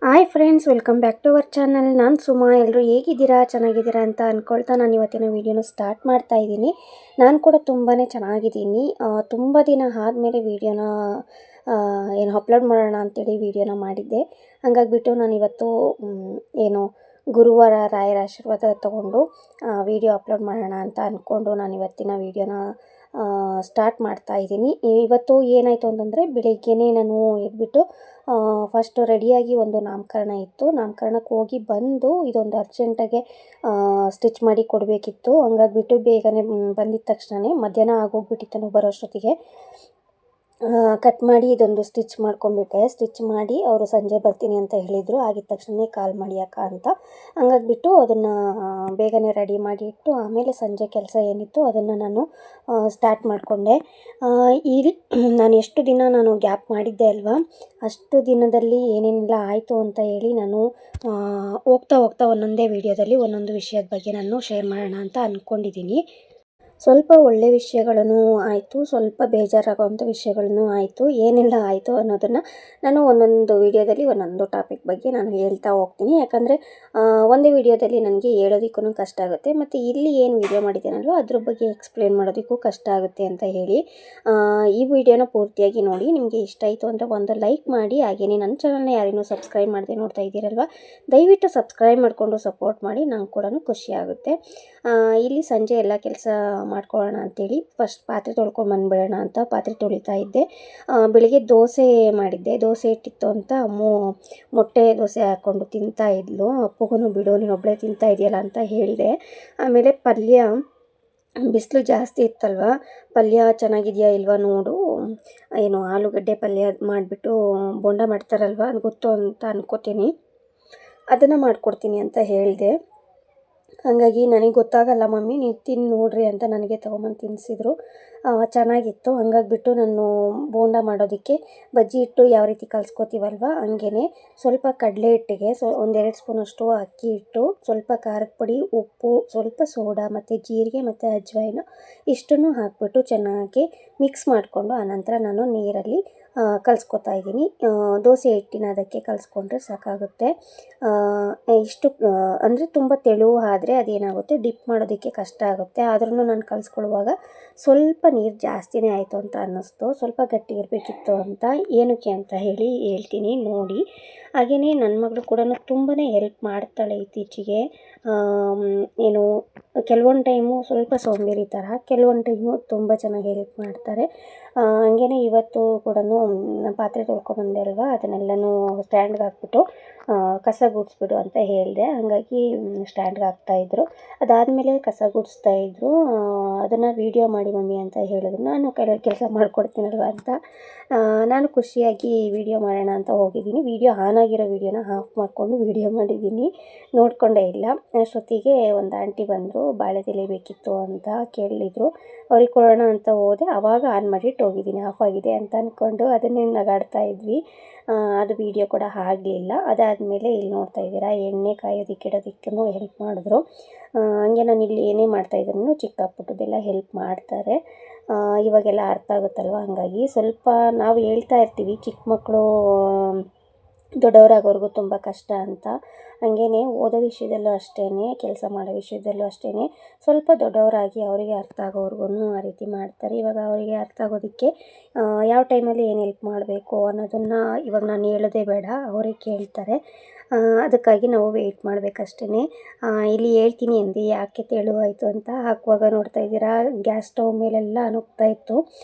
Hi friends, welcome back to our channel. ನಾನು ಸುಮಾ. ಎಲ್ಲರೂ ಹೇಗಿದ್ದೀರಾ, ಚೆನ್ನಾಗಿದ್ದೀರಾ ಅಂತ ಅಂದ್ಕೊಳ್ತಾ ನಾನು ಇವತ್ತಿನ ವೀಡಿಯೋನ ಸ್ಟಾರ್ಟ್ ಮಾಡ್ತಾ ಇದ್ದೀನಿ. ನಾನು ಕೂಡ ತುಂಬಾ ಚೆನ್ನಾಗಿದ್ದೀನಿ. ತುಂಬ ದಿನ ಆದಮೇಲೆ ವೀಡಿಯೋನ ಏನು ಅಪ್ಲೋಡ್ ಮಾಡೋಣ ಅಂತೇಳಿ ವೀಡಿಯೋನ ಮಾಡಿದ್ದೆ. ಹಂಗಾಗಿಬಿಟ್ಟು ನಾನು ಇವತ್ತು ಏನು ಗುರುವಾರ ರಾಯರ ಆಶೀರ್ವಾದ ತೊಗೊಂಡು ವೀಡಿಯೋ ಅಪ್ಲೋಡ್ ಮಾಡೋಣ ಅಂತ ಅಂದ್ಕೊಂಡು ನಾನು ಇವತ್ತಿನ ವೀಡಿಯೋನ ಸ್ಟಾರ್ಟ್ ಮಾಡ್ತಾ ಇದ್ದೀನಿ. ಇವತ್ತು ಏನಾಯಿತು ಅಂತಂದರೆ, ಬೆಳಿಗ್ಗೆನೇ ನಾನು ಎದ್ಬಿಟ್ಟು ಫಸ್ಟು ರೆಡಿಯಾಗಿ ಒಂದು ನಾಮಕರಣ ಇತ್ತು. ನಾಮಕರಣಕ್ಕೆ ಹೋಗಿ ಬಂದು ಇದೊಂದು ಅರ್ಜೆಂಟಾಗೆ ಸ್ಟಿಚ್ ಮಾಡಿ ಕೊಡಬೇಕಿತ್ತು. ಹಂಗಾಗಿಬಿಟ್ಟು ಬೇಗನೆ ಬಂದಿದ್ದ ತಕ್ಷಣವೇ ಮಧ್ಯಾಹ್ನ ಆಗೋಗ್ಬಿಟ್ಟಿತ್ತು ನಾವು ಬರೋಷ್ಟೊತ್ತಿಗೆ. ಕಟ್ ಮಾಡಿ ಇದೊಂದು ಸ್ಟಿಚ್ ಮಾಡ್ಕೊಂಡ್ಬಿಟ್ಟೆ. ಸ್ಟಿಚ್ ಮಾಡಿ ಅವರು ಸಂಜೆ ಬರ್ತೀನಿ ಅಂತ ಹೇಳಿದರು. ಆಗಿದ ತಕ್ಷಣ ಕಾಲ್ ಮಾಡಿ ಅಕ್ಕ ಅಂತ. ಹಂಗಾಗಿಬಿಟ್ಟು ಅದನ್ನು ಬೇಗನೆ ರೆಡಿ ಮಾಡಿ ಇಟ್ಟು ಆಮೇಲೆ ಸಂಜೆ ಕೆಲಸ ಏನಿತ್ತು ಅದನ್ನು ನಾನು ಸ್ಟಾರ್ಟ್ ಮಾಡಿಕೊಂಡೆ. ನಾನು ಎಷ್ಟು ದಿನ ಗ್ಯಾಪ್ ಮಾಡಿದ್ದೆ ಅಲ್ವಾ, ಅಷ್ಟು ದಿನದಲ್ಲಿ ಏನೇನೆಲ್ಲ ಆಯಿತು ಅಂತ ಹೇಳಿ ನಾನು ಹೋಗ್ತಾ ಒಂದೊಂದೇ ವೀಡಿಯೋದಲ್ಲಿ ಒಂದೊಂದು ವಿಷಯದ ಬಗ್ಗೆ ನಾನು ಶೇರ್ ಮಾಡೋಣ ಅಂತ ಅಂದ್ಕೊಂಡಿದ್ದೀನಿ. ಸ್ವಲ್ಪ ಒಳ್ಳೆಯ ವಿಷಯಗಳೂ ಆಯಿತು, ಸ್ವಲ್ಪ ಬೇಜಾರಾಗೋವಂಥ ವಿಷಯಗಳೂ ಆಯಿತು. ಏನೆಲ್ಲ ಆಯಿತು ಅನ್ನೋದನ್ನು ನಾನು ಒಂದೊಂದು ವೀಡಿಯೋದಲ್ಲಿ ಒಂದೊಂದು ಟಾಪಿಕ್ ಬಗ್ಗೆ ನಾನು ಹೇಳ್ತಾ ಹೋಗ್ತೀನಿ. ಯಾಕಂದರೆ ಒಂದೇ ವೀಡಿಯೋದಲ್ಲಿ ನನಗೆ ಹೇಳೋದಕ್ಕೂ ಕಷ್ಟ ಆಗುತ್ತೆ, ಮತ್ತು ಇಲ್ಲಿ ಏನು ವೀಡಿಯೋ ಮಾಡಿದ್ದೇನಲ್ವ ಅದ್ರ ಬಗ್ಗೆ ಎಕ್ಸ್ಪ್ಲೇನ್ ಮಾಡೋದಕ್ಕೂ ಕಷ್ಟ ಆಗುತ್ತೆ ಅಂತ ಹೇಳಿ ಈ ವಿಡಿಯೋನ ಪೂರ್ತಿಯಾಗಿ ನೋಡಿ. ನಿಮಗೆ ಇಷ್ಟ ಆಯಿತು ಅಂದರೆ ಒಂದು ಲೈಕ್ ಮಾಡಿ. ಹಾಗೆಯೇ ನನ್ನ ಚಾನಲ್ನ ಯಾರೇನೂ ಸಬ್ಸ್ಕ್ರೈಬ್ ಮಾಡದೆ ನೋಡ್ತಾ ಇದ್ದೀರಲ್ವ, ದಯವಿಟ್ಟು ಸಬ್ಸ್ಕ್ರೈಬ್ ಮಾಡಿಕೊಂಡು ಸಪೋರ್ಟ್ ಮಾಡಿ. ನಂಗೆ ಕೂಡ ಖುಷಿಯಾಗುತ್ತೆ. ಇಲ್ಲಿ ಸಂಜೆ ಎಲ್ಲ ಕೆಲಸ ಮಾಡ್ಕೊಳ್ಳೋಣ ಅಂಥೇಳಿ ಫಸ್ಟ್ ಪಾತ್ರೆ ತೊಳ್ಕೊಂಡು ಬಂದುಬಿಡೋಣ ಅಂತ ಪಾತ್ರೆ ತೊಳಿತಾ ಇದ್ದೆ. ಬೆಳಿಗ್ಗೆ ದೋಸೆ ಮಾಡಿದ್ದೆ. ದೋಸೆ ಇಟ್ಟಿತ್ತು ಅಂತ ಮೊಟ್ಟೆ ದೋಸೆ ಹಾಕ್ಕೊಂಡು ತಿಂತಾ ಇದ್ಲು. ಅಪ್ಪಗೂ ಬಿಡು, ನೀನು ಒಬ್ಬಳೇ ತಿಂತಾ ಇದೆಯಲ್ಲ ಅಂತ ಹೇಳಿದೆ. ಆಮೇಲೆ ಪಲ್ಯ, ಬಿಸಿಲು ಜಾಸ್ತಿ ಇತ್ತಲ್ವ, ಪಲ್ಯ ಚೆನ್ನಾಗಿದೆಯಾ ಇಲ್ವಾ ನೋಡು, ಏನು ಆಲೂಗಡ್ಡೆ ಪಲ್ಯ ಮಾಡಿಬಿಟ್ಟು ಬೋಂಡ ಮಾಡ್ತಾರಲ್ವ, ಅದು ಗೊತ್ತು ಅಂತ ಅನ್ಕೋತೀನಿ, ಅದನ್ನು ಮಾಡಿಕೊಡ್ತೀನಿ ಅಂತ ಹೇಳಿದೆ. ಹಾಗಾಗಿ ನನಗೆ ಗೊತ್ತಾಗಲ್ಲ ಮಮ್ಮಿ, ನೀವು ತಿಂದು ನೋಡ್ರಿ ಅಂತ ನನಗೆ ತೊಗೊಂಬಂದು ತಿನ್ನಿಸಿದ್ರು. ಚೆನ್ನಾಗಿತ್ತು. ಹಂಗಾಗಿಬಿಟ್ಟು ನಾನು ಬೋಂಡ ಮಾಡೋದಕ್ಕೆ ಬಜ್ಜಿ ಹಿಟ್ಟು ಯಾವ ರೀತಿ ಕಲಿಸ್ಕೋತೀವಲ್ವ ಹಂಗೇ ಸ್ವಲ್ಪ ಕಡಲೆ ಹಿಟ್ಟಿಗೆ ಒಂದೆರಡು ಸ್ಪೂನಷ್ಟು ಅಕ್ಕಿ ಹಿಟ್ಟು, ಸ್ವಲ್ಪ ಖಾರದ ಪುಡಿ, ಉಪ್ಪು, ಸ್ವಲ್ಪ ಸೋಡಾ ಮತ್ತು ಜೀರಿಗೆ ಮತ್ತು ಅಜ್ವಾಯಿನ ಇಷ್ಟನ್ನು ಹಾಕ್ಬಿಟ್ಟು ಚೆನ್ನಾಗಿ ಮಿಕ್ಸ್ ಮಾಡಿಕೊಂಡು ಆನಂತರ ನಾನು ನೀರಲ್ಲಿ ಕಲಿಸ್ಕೊತಾ ಇದ್ದೀನಿ. ದೋಸೆ ಹಿಟ್ಟಿನ ಅದಕ್ಕೆ ಕಲಿಸ್ಕೊಂಡ್ರೆ ಸಾಕಾಗುತ್ತೆ. ಇಷ್ಟು ಅಂದರೆ ತುಂಬ ತೆಳು ಆದರೆ ಅದೇನಾಗುತ್ತೆ, ಡಿಪ್ ಮಾಡೋದಕ್ಕೆ ಕಷ್ಟ ಆಗುತ್ತೆ. ಆದ್ರೂ ನಾನು ಕಲಿಸ್ಕೊಳ್ಳುವಾಗ ಸ್ವಲ್ಪ ನೀರು ಜಾಸ್ತಿನೇ ಆಯಿತು ಅಂತ ಅನ್ನಿಸ್ತು. ಸ್ವಲ್ಪ ಗಟ್ಟಿ ಇರಬೇಕಿತ್ತು ಅಂತ. ಏನಕ್ಕೆ ಅಂತ ಹೇಳ್ತೀನಿ ನೋಡಿ. ಹಾಗೆಯೇ ನನ್ನ ಮಗಳು ಕೂಡ ತುಂಬಾ ಹೆಲ್ಪ್ ಮಾಡ್ತಾಳೆ ಇತ್ತೀಚೆಗೆ. ಏನು ಕೆಲವೊಂದು ಟೈಮು ಸ್ವಲ್ಪ ಸೋಂಬೇರಿ ಥರ, ಕೆಲವೊಂದು ಟೈಮು ತುಂಬ ಚೆನ್ನಾಗಿ ಹೆಲ್ಪ್ ಮಾಡ್ತಾರೆ. ಹಂಗೇ ಇವತ್ತು ಕೂಡ ಪಾತ್ರೆ ತೊಳ್ಕೊಬಂದೆ ಅಲ್ವಾ, ಅದನ್ನೆಲ್ಲನೂ ಸ್ಟ್ಯಾಂಡ್ಗೆ ಹಾಕ್ಬಿಟ್ಟು ಕಸ ಗುಡಿಸ್ಬಿಡು ಅಂತ ಹೇಳಿದೆ. ಹಾಗಾಗಿ ಸ್ಟ್ಯಾಂಡ್ಗೆ ಹಾಕ್ತಾಯಿದ್ರು. ಅದಾದಮೇಲೆ ಕಸ ಗುಡಿಸ್ತಾಯಿದ್ರು. ಅದನ್ನು ವೀಡಿಯೋ ಮಾಡಿ ಮಮ್ಮಿ ಅಂತ ಹೇಳಿದ್ರು. ನಾನು ಕೆಲಸ ಮಾಡಿಕೊಡ್ತೀನಲ್ವ ಅಂತ ನಾನು ಖುಷಿಯಾಗಿ ವೀಡಿಯೋ ಮಾಡೋಣ ಅಂತ ಹೋಗಿದ್ದೀನಿ. ವೀಡಿಯೋ ಆನ್ ಆಗಿರೋ ವೀಡಿಯೋನ ಆಫ್ ಮಾಡಿಕೊಂಡು ವೀಡಿಯೋ ಮಾಡಿದ್ದೀನಿ, ನೋಡಿಕೊಂಡೇ ಇಲ್ಲ. ಅಷ್ಟೊತ್ತಿಗೆ ಒಂದು ಆಂಟಿ ಬಂದರು, ಬಾಳೆದೆಲೆ ಬೇಕಿತ್ತು ಅಂತ ಕೇಳಿದರು. ಅವ್ರಿಗೆ ಕೊಡೋಣ ಅಂತ ಹೋದೆ, ಆವಾಗ ಆನ್ ಮಾಡಿಟ್ಟು ಹೋಗಿದ್ದೀನಿ, ಆಫ್ ಆಗಿದೆ ಅಂತ ಅಂದ್ಕೊಂಡು ಅದನ್ನೇ ನಗಾಡ್ತಾ ಇದ್ವಿ. ಅದು ವೀಡಿಯೋ ಕೂಡ ಆಗಲಿಲ್ಲ. ಅದಾದಮೇಲೆ ಇಲ್ಲಿ ನೋಡ್ತಾ ಇದ್ದೀರಾ, ಎಣ್ಣೆ ಕಾಯೋದಕ್ಕೆ ಇಡೋದಕ್ಕೂ ಹೆಲ್ಪ್ ಮಾಡಿದ್ರು. ಹಂಗೆ ನಾನು ಇಲ್ಲಿ ಏನೇ ಮಾಡ್ತಾಯಿದ್ರು ಚಿಕ್ಕ ಪುಟ್ಟದೆಲ್ಲ ಹೆಲ್ಪ್ ಮಾಡ್ತಾರೆ. ಇವಾಗೆಲ್ಲ ಅರ್ಥ ಆಗುತ್ತಲ್ವ, ಹಾಗಾಗಿ ಸ್ವಲ್ಪ ನಾವು ಹೇಳ್ತಾ ಇರ್ತೀವಿ ಚಿಕ್ಕ ಮಕ್ಕಳು ದೊಡ್ಡವರಾಗೋರ್ಗೂ ತುಂಬ ಕಷ್ಟ ಅಂತ. ಹಾಗೇ ಓದೋ ವಿಷಯದಲ್ಲೂ ಅಷ್ಟೇ, ಕೆಲಸ ಮಾಡೋ ವಿಷಯದಲ್ಲೂ ಅಷ್ಟೇ, ಸ್ವಲ್ಪ ದೊಡ್ಡವರಾಗಿ ಅವರಿಗೆ ಅರ್ಥ ಆಗೋವರೆಗೂ ಆ ರೀತಿ ಮಾಡ್ತಾರೆ. ಇವಾಗ ಅವರಿಗೆ ಅರ್ಥ ಆಗೋದಕ್ಕೆ ಯಾವ ಟೈಮಲ್ಲಿ ಏನು ಹೆಲ್ಪ್ ಮಾಡಬೇಕು ಅನ್ನೋದನ್ನು ಇವಾಗ ನಾನು ಹೇಳೋದೇ ಬೇಡ, ಅವರೇ ಕೇಳ್ತಾರೆ. ಅದಕ್ಕಾಗಿ ನಾವು ವೆಯ್ಟ್ ಮಾಡಬೇಕಷ್ಟೇ. ಇಲ್ಲಿ ಹೇಳ್ತೀನಿ ಅಂದು ಯಾಕೆ ತೆಳುವಾಯಿತು ಅಂತ. ಹಾಕುವಾಗ ನೋಡ್ತಾ ಇದ್ದೀರಾ, ಗ್ಯಾಸ್ ಸ್ಟವ್ ಮೇಲೆಲ್ಲ ಅನುಗ್ತಾ ಇತ್ತು.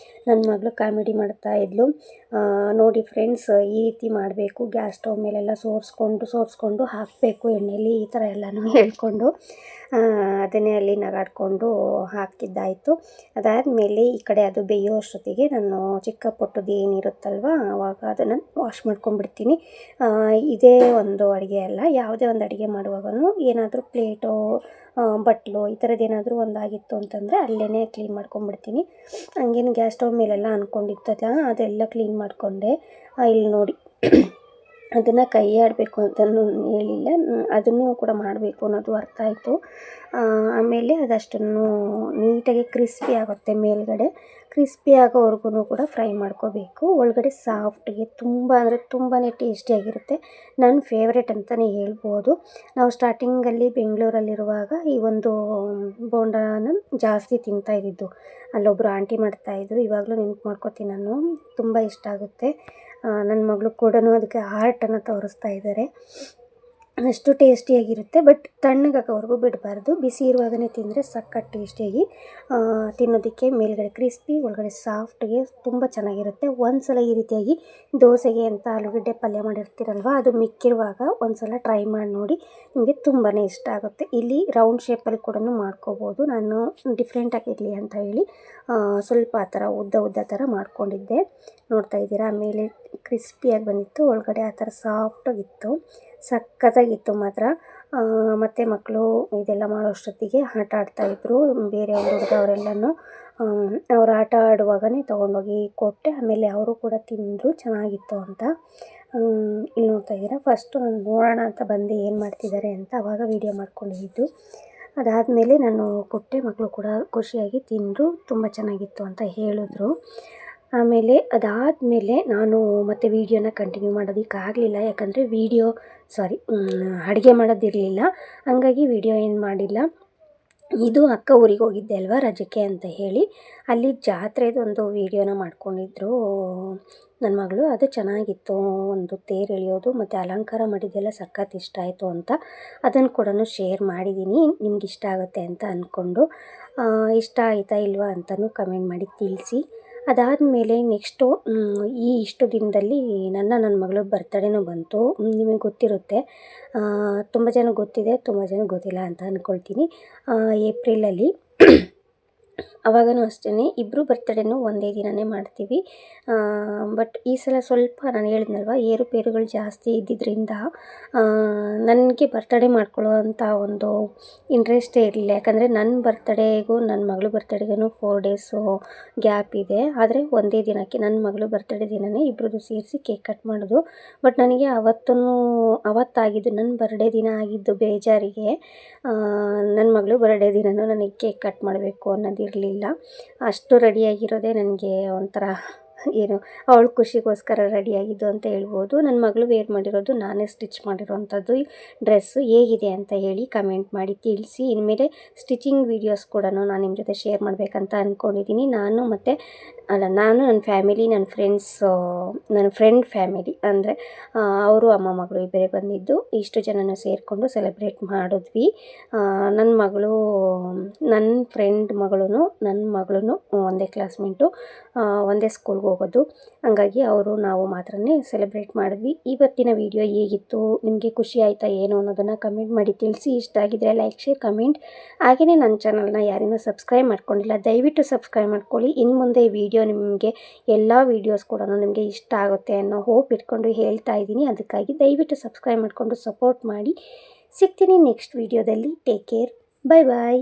ನನ್ನ ಮಗಳು ಕಾಮಿಡಿ ಮಾಡ್ತಾ ಇದ್ಲು. ನೋಡಿ ಫ್ರೆಂಡ್ಸ್, ಈ ರೀತಿ ಮಾಡಬೇಕು, ಗ್ಯಾಸ್ ಸ್ಟವ್ ಮೇಲೆಲ್ಲ ಸೋರಿಸ್ಕೊಂಡು ಹಾಕಬೇಕು ಎಣ್ಣೆಯಲ್ಲಿ, ಈ ಥರ ಎಲ್ಲನೂ ಹೇಳ್ಕೊಂಡು ಅದನ್ನೇ ಅಲ್ಲಿ ನಗಾಡಿಕೊಂಡು ಹಾಕಿದ್ದಾಯಿತು. ಅದಾದಮೇಲೆ ಈ ಕಡೆ ಅದು ಬೇಯೋ ಅಷ್ಟೊತ್ತಿಗೆ ನಾನು ಚಿಕ್ಕ ಪುಟ್ಟದ್ದು ಏನಿರುತ್ತಲ್ವ ಆವಾಗ ಅದನ್ನು ವಾಶ್ ಮಾಡ್ಕೊಂಡ್ಬಿಡ್ತೀನಿ. ಇದೇ ಒಂದು ಅಡುಗೆ ಅಲ್ಲ, ಯಾವುದೇ ಒಂದು ಅಡುಗೆ ಮಾಡುವಾಗೂ ಏನಾದರೂ ಪ್ಲೇಟು, ಬಟ್ಲು ಈ ಥರದ್ದು ಏನಾದರೂ ಒಂದಾಗಿತ್ತು ಅಂತಂದರೆ ಅಲ್ಲೇ ಕ್ಲೀನ್ ಮಾಡ್ಕೊಂಡ್ಬಿಡ್ತೀನಿ. ಹಂಗೇನು ಗ್ಯಾಸ್ ಸ್ಟವ್ ಮೇಲೆಲ್ಲ ಅಂದ್ಕೊಂಡಿತ್ತಲ್ಲ ಅದೆಲ್ಲ ಕ್ಲೀನ್ ಮಾಡಿಕೊಂಡೆ. ಇಲ್ಲಿ ನೋಡಿ ಅದನ್ನು ಕೈ ಆಡಬೇಕು ಅಂತಲೂ ಹೇಳಿಲ್ಲ, ಅದನ್ನು ಕೂಡ ಮಾಡಬೇಕು ಅನ್ನೋದು ಅರ್ಥ ಆಯಿತು. ಆಮೇಲೆ ಅದಷ್ಟನ್ನು ನೀಟಾಗಿ ಕ್ರಿಸ್ಪಿ ಆಗುತ್ತೆ, ಮೇಲ್ಗಡೆ ಕ್ರಿಸ್ಪಿ ಆಗೋವರೆಗೂ ಕೂಡ ಫ್ರೈ ಮಾಡ್ಕೋಬೇಕು. ಒಳಗಡೆ ಸಾಫ್ಟ್ಗೆ ತುಂಬ ಅಂದರೆ ತುಂಬಾ ಟೇಸ್ಟಿಯಾಗಿರುತ್ತೆ. ನನ್ನ ಫೇವ್ರೆಟ್ ಅಂತಲೇ ಹೇಳ್ಬೋದು. ನಾವು ಸ್ಟಾರ್ಟಿಂಗಲ್ಲಿ ಬೆಂಗಳೂರಲ್ಲಿರುವಾಗ ಈ ಒಂದು ಬೋಂಡಾನ ಜಾಸ್ತಿ ತಿಂತಾಯಿದ್ದು. ಅಲ್ಲೊಬ್ಬರು ಆಂಟಿ ಮಾಡ್ತಾಯಿದ್ರು, ಇವಾಗಲೂ ನೆನ್ಪು ಮಾಡ್ಕೋತೀನಿ ನಾನು. ತುಂಬ ಇಷ್ಟ ಆಗುತ್ತೆ. ನನ್ನ ಮಗಳು ಕೂಡ ಅದಕ್ಕೆ ಹಾರ್ಟನ್ನು ತೋರಿಸ್ತಾ ಇದ್ದಾರೆ. ಅಷ್ಟು ಟೇಸ್ಟಿಯಾಗಿರುತ್ತೆ. ಬಟ್ ತಣ್ಣಗಾಗೋವರೆಗೂ ಬಿಡಬಾರ್ದು, ಬಿಸಿ ಇರುವಾಗಲೇ ತಿಂದರೆ ಸಖತ್ ಟೇಸ್ಟಿಯಾಗಿ ತಿನ್ನೋದಕ್ಕೆ ಮೇಲ್ಗಡೆ ಕ್ರಿಸ್ಪಿ, ಒಳಗಡೆ ಸಾಫ್ಟ್ಗೆ ತುಂಬ ಚೆನ್ನಾಗಿರುತ್ತೆ. ಒಂದು ಸಲ ಈ ರೀತಿಯಾಗಿ ದೋಸೆಗೆ ಅಂತ ಆಲೂಗಡ್ಡೆ ಪಲ್ಯ ಮಾಡಿರ್ತೀರಲ್ವ, ಅದು ಮಿಕ್ಕಿರುವಾಗ ಒಂದು ಸಲ ಟ್ರೈ ಮಾಡಿ ನೋಡಿ, ನಿಮಗೆ ತುಂಬಾ ಇಷ್ಟ ಆಗುತ್ತೆ. ಇಲ್ಲಿ ರೌಂಡ್ ಶೇಪಲ್ಲಿ ಕೂಡ ಮಾಡ್ಕೋಬೋದು. ನಾನು ಡಿಫ್ರೆಂಟಾಗಿರಲಿ ಅಂತ ಹೇಳಿ ಸ್ವಲ್ಪ ಆ ಥರ ಉದ್ದ ಥರ ಮಾಡ್ಕೊಂಡಿದ್ದೆ. ನೋಡ್ತಾ ಇದ್ದೀರಾ, ಮೇಲೆ ಕ್ರಿಸ್ಪಿಯಾಗಿ ಬಂದಿತ್ತು, ಒಳಗಡೆ ಆ ಥರ ಸಾಫ್ಟಾಗಿತ್ತು, ಸಖತ್ತಾಗಿತ್ತು ಮಾತ್ರ. ಮತ್ತು ಮಕ್ಕಳು ಇದೆಲ್ಲ ಮಾಡೋಷ್ಟೊತ್ತಿಗೆ ಆಟ ಆಡ್ತಾಯಿದ್ರು. ಬೇರೆ ಒಂದು ಹುಡುಗ ಅವರೆಲ್ಲನೂ ಅವ್ರು ಆಟ ಆಡುವಾಗಲೇ ತೊಗೊಂಡೋಗಿ ಕೊಟ್ಟೆ. ಆಮೇಲೆ ಅವರು ಕೂಡ ತಿಂದರು, ಚೆನ್ನಾಗಿತ್ತು ಅಂತ. ಇಲ್ಲಿ ನೋಡ್ತಾ ಇದ್ದೀರಾ, ಫಸ್ಟು ನಾನು ನೋಡೋಣ ಅಂತ ಬಂದು ಏನು ಮಾಡ್ತಿದ್ದಾರೆ ಅಂತ ಆವಾಗ ವೀಡಿಯೋ ಮಾಡ್ಕೊಂಡಿದ್ದು. ಅದಾದಮೇಲೆ ನಾನು ಕೊಟ್ಟೆ, ಮಕ್ಕಳು ಕೂಡ ಖುಷಿಯಾಗಿ ತಿಂದರು, ತುಂಬ ಚೆನ್ನಾಗಿತ್ತು ಅಂತ ಹೇಳಿದ್ರು. ಆಮೇಲೆ ಅದಾದಮೇಲೆ ನಾನು ಮತ್ತೆ ವೀಡಿಯೋನ ಕಂಟಿನ್ಯೂ ಮಾಡೋದಕ್ಕಾಗಲಿಲ್ಲ, ಯಾಕಂದರೆ ಅಡುಗೆ ಮಾಡೋದಿರಲಿಲ್ಲ, ಹಂಗಾಗಿ ವೀಡಿಯೋ ಏನು ಮಾಡಿಲ್ಲ. ಇದು ಅಕ್ಕ ಊರಿಗೆ ಹೋಗಿದ್ದೆ ಅಲ್ವಾ ರಜಕ್ಕೆ ಅಂತ ಹೇಳಿ, ಅಲ್ಲಿ ಜಾತ್ರೆದೊಂದು ವೀಡಿಯೋನ ಮಾಡ್ಕೊಂಡಿದ್ರು ನನ್ನ ಮಗಳು. ಅದು ಚೆನ್ನಾಗಿತ್ತು, ಒಂದು ತೇರು ಎಳೆಯೋದು ಮತ್ತು ಅಲಂಕಾರ ಮಾಡಿದ್ದೆಲ್ಲ ಸಖತ್ ಇಷ್ಟ ಆಯಿತು ಅಂತ. ಅದನ್ನು ಕೂಡ ಶೇರ್ ಮಾಡಿದ್ದೀನಿ, ನಿಮ್ಗೆ ಇಷ್ಟ ಆಗುತ್ತೆ ಅಂತ ಅಂದ್ಕೊಂಡು. ಇಷ್ಟ ಆಯಿತಾ ಇಲ್ವಾ ಅಂತಲೂ ಕಮೆಂಟ್ ಮಾಡಿ ತಿಳಿಸಿ. ಅದಾದಮೇಲೆ ನೆಕ್ಸ್ಟು ಇಷ್ಟು ದಿನದಲ್ಲಿ ನನ್ನ ಮಗಳ ಬರ್ತಡೇನೂ ಬಂತು. ನಿಮಗೆ ಗೊತ್ತಿರುತ್ತೆ, ತುಂಬ ಜನಕ್ಕೆ ಗೊತ್ತಿದೆ, ತುಂಬ ಜನಕ್ಕೆ ಗೊತ್ತಿಲ್ಲ ಅಂತ ಅಂದ್ಕೊಳ್ತೀನಿ. ಏಪ್ರಿಲಲ್ಲಿ ಅವಾಗನೂ ಅಷ್ಟೇ, ಇಬ್ಬರು ಬರ್ತಡೇನೂ ಒಂದೇ ದಿನವೇ ಮಾಡ್ತೀವಿ. ಬಟ್ ಈ ಸಲ ಸ್ವಲ್ಪ ನಾನು ಹೇಳಿದ್ನಲ್ವ, ಏರುಪೇರುಗಳು ಜಾಸ್ತಿ ಇದ್ದಿದ್ದರಿಂದ ನನಗೆ ಬರ್ತಡೇ ಮಾಡ್ಕೊಳ್ಳೋ ಅಂಥ ಒಂದು ಇಂಟ್ರೆಸ್ಟೇ ಇರಲಿಲ್ಲ. ಯಾಕಂದರೆ ನನ್ನ ಬರ್ತಡೇಗೂ ನನ್ನ ಮಗಳು ಬರ್ತಡೇಗೂ 4 ಡೇಸು ಗ್ಯಾಪ್ ಇದೆ. ಆದರೆ ಒಂದೇ ದಿನಕ್ಕೆ ನನ್ನ ಮಗಳು ಬರ್ತಡೇ ದಿನವೇ ಇಬ್ಬರದ್ದು ಸೇರಿಸಿ ಕೇಕ್ ಕಟ್ ಮಾಡೋದು. ಬಟ್ ನನಗೆ ಅವತ್ತಾಗಿದ್ದು ನನ್ನ ಬರ್ಡೇ ದಿನ ಆಗಿದ್ದು ಬೇಜಾರಿಗೆ ನನ್ನ ಮಗಳು ಬರ್ಡೇ ದಿನವೂ ನನಗೆ ಕೇಕ್ ಕಟ್ ಮಾಡಬೇಕು ಅನ್ನೋದಿರಲಿಲ್ಲ. ಅಷ್ಟು ರೆಡಿಯಾಗಿರೋದೇ ನನಗೆ ಒಂಥರ ಏನು, ಅವಳ ಖುಷಿಗೋಸ್ಕರ ರೆಡಿಯಾಗಿದ್ದು ಅಂತ ಹೇಳ್ಬೋದು. ನನ್ನ ಮಗಳು ವೇರ್ ಮಾಡಿರೋದು ನಾನೇ ಸ್ಟಿಚ್ ಮಾಡಿರೋವಂಥದ್ದು ಡ್ರೆಸ್ಸು. ಹೇಗಿದೆ ಅಂತ ಹೇಳಿ ಕಮೆಂಟ್ ಮಾಡಿ ತಿಳಿಸಿ. ಇನ್ಮೇಲೆ ಸ್ಟಿಚಿಂಗ್ ವೀಡಿಯೋಸ್ ಕೂಡ ನಾನು ನಿಮ್ಮ ಜೊತೆ ಶೇರ್ ಮಾಡಬೇಕಂತ ಅಂದ್ಕೊಂಡಿದ್ದೀನಿ. ನಾನು ನನ್ನ ಫ್ಯಾಮಿಲಿ, ನನ್ನ ಫ್ರೆಂಡ್ ಫ್ಯಾಮಿಲಿ ಅಂದರೆ ಅವರು ಅಮ್ಮ ಮಗಳು ಇಬ್ಬರೇ ಬಂದಿದ್ದು. ಇಷ್ಟು ಜನನೂ ಸೇರಿಕೊಂಡು ಸೆಲೆಬ್ರೇಟ್ ಮಾಡಿದ್ವಿ. ನನ್ನ ಫ್ರೆಂಡ್ ಮಗಳೂ ನನ್ನ ಮಗಳೂ ಒಂದೇ ಕ್ಲಾಸ್ಮೇಟು, ಒಂದೇ ಸ್ಕೂಲ್ಗೆ ಹೋಗೋದು. ಹಂಗಾಗಿ ನಾವು ಮಾತ್ರನೇ ಸೆಲೆಬ್ರೇಟ್ ಮಾಡಿದ್ವಿ. ಇವತ್ತಿನ ವಿಡಿಯೋ ಹೇಗಿತ್ತು, ನಿಮಗೆ ಖುಷಿ ಆಯಿತಾ ಏನು ಅನ್ನೋದನ್ನು ಕಮೆಂಟ್ ಮಾಡಿ ತಿಳಿಸಿ. ಇಷ್ಟ ಆಗಿದ್ದರೆ ಲೈಕ್, ಶೇರ್, ಕಮೆಂಟ್. ಹಾಗೆಯೇ ನನ್ನ ಚಾನಲ್ನ ಯಾರೇನೂ ಸಬ್ಸ್ಕ್ರೈಬ್ ಮಾಡ್ಕೊಂಡಿಲ್ಲ, ದಯವಿಟ್ಟು ಸಬ್ಸ್ಕ್ರೈಬ್ ಮಾಡ್ಕೊಳ್ಳಿ. ಇನ್ನು ಮುಂದೆ ಈ ವಿಡಿಯೋ ನಿಮಗೆ ಎಲ್ಲ ವೀಡಿಯೋಸ್ ಕೂಡ ನಿಮಗೆ ಇಷ್ಟ ಆಗುತ್ತೆ ಅನ್ನೋ ಹೋಪ್ ಇಟ್ಕೊಂಡು ಹೇಳ್ತಾ ಇದ್ದೀನಿ. ಅದಕ್ಕಾಗಿ ದಯವಿಟ್ಟು ಸಬ್ಸ್ಕ್ರೈಬ್ ಮಾಡಿಕೊಂಡು ಸಪೋರ್ಟ್ ಮಾಡಿ. ಸಿಗ್ತೀನಿ ನೆಕ್ಸ್ಟ್ ವಿಡಿಯೋದಲ್ಲಿ. ಟೇಕ್ ಕೇರ್, ಬಾಯ್ ಬಾಯ್.